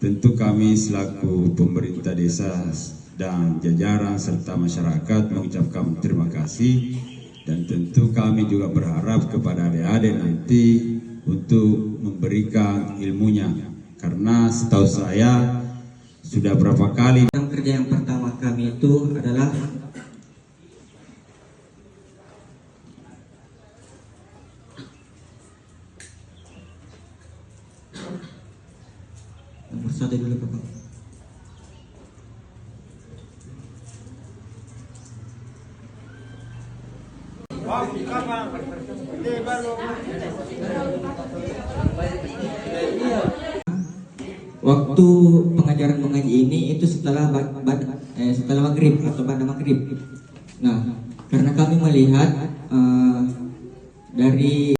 tentu kami selaku pemerintah desa dan jajaran serta masyarakat mengucapkan terima kasih, dan tentu kami juga berharap kepada adik-adik nanti untuk memberikan ilmunya, karena setahu saya sudah berapa kali. Program kerja yang pertama kami itu adalah nomor 1 dulu Bapak. Waktu pengajaran mengaji ini itu setelah maghrib atau pada maghrib. Nah, karena kami melihat dari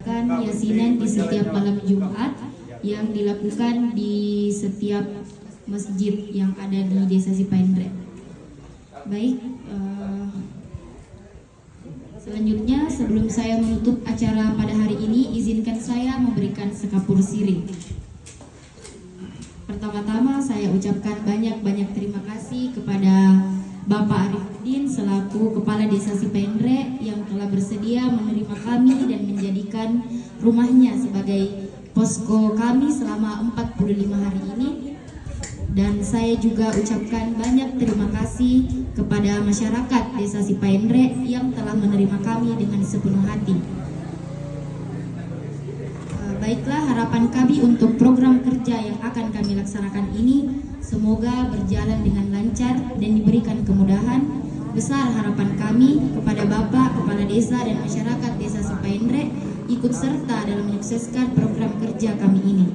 yasinan di setiap malam Jumat yang dilakukan di setiap masjid yang ada di Desa Sipaindre. Baik, selanjutnya sebelum saya menutup acara pada hari ini, izinkan saya memberikan sekapur siri. Pertama-tama saya ucapkan banyak-banyak terima kasih kepada Bapak Arifudin selaku Kepala Desa Sipaindre yang telah bersedia menerima kami dan menjadikan rumahnya sebagai posko kami selama 45 hari ini. Dan saya juga ucapkan banyak terima kasih kepada masyarakat Desa Sipaindre yang telah menerima kami dengan sepenuh hati. Baiklah, harapan kami untuk program kerja yang akan kami laksanakan ini semoga berjalan dengan lancar dan diberikan kemudahan. Besar harapan kami kepada Bapak, Kepala Desa dan masyarakat Desa Sipaindre ikut serta dalam menyukseskan program kerja kami ini.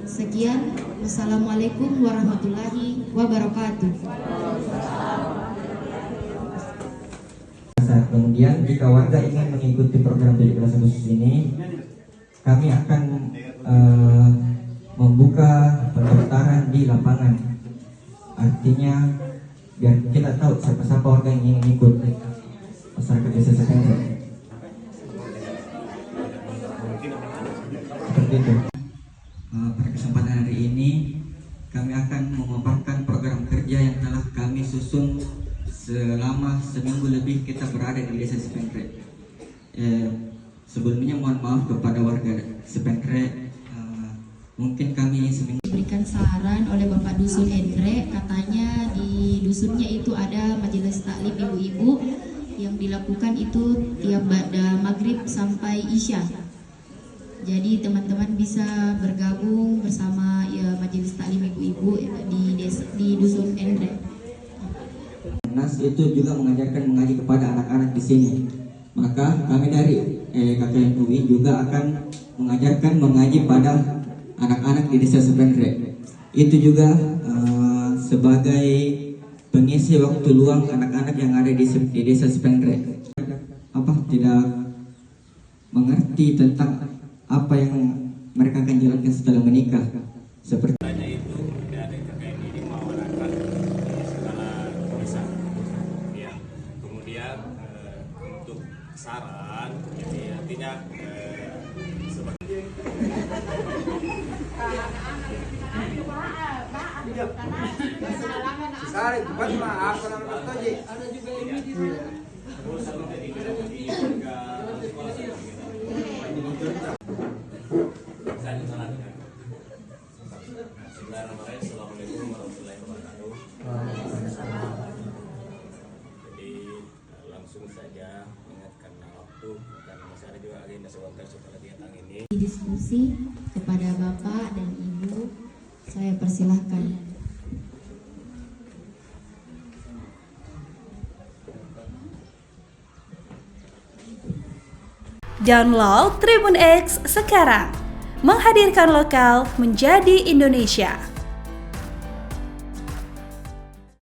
Sekian, wassalamualaikum warahmatullahi wabarakatuh. Kemudian jika warga ingin mengikuti program 17 Agustus ini, kami akan membuka pendaftaran di lapangan. Artinya biar kita tahu siapa-siapa warga yang ingin ikut masyarakat Desa Sipaindre. Seperti itu. Pada kesempatan hari ini kami akan memaparkan program kerja yang telah kami susun selama seminggu lebih kita berada di Desa Sipaindre. Sebelumnya mohon maaf kepada warga Sipaindre, mungkin kami Diberikan saran oleh Bapak Dusun Endre, katanya di dusunnya itu ada majelis taklim ibu-ibu yang dilakukan itu tiap pada maghrib sampai isya. Jadi teman-teman bisa bergabung bersama majelis taklim ibu-ibu di dusun Endre. Nas itu juga mengajarkan mengaji kepada anak-anak di sini. Maka kami dari KKN UI juga akan mengajarkan mengaji pada anak-anak di Desa Sipaindre. Itu juga sebagai pengisi waktu luang anak-anak yang ada di Desa Sipaindre. Tidak mengerti tentang apa yang mereka akan jalankan setelah menikah. Seperti itu dari KKN ini mewadakan segala desa. Ya. Kemudian untuk saran, jadi artinya sebagai Assalamualaikum warahmatullahi wabarakatuh. Jadi langsung saja mengingatkan waktu karena masih ada juga agenda sebentar setelah datang ini. Diskusi kepada Bapak dan Ibu, saya persilahkan. Download Tribun X sekarang, menghadirkan lokal menjadi Indonesia.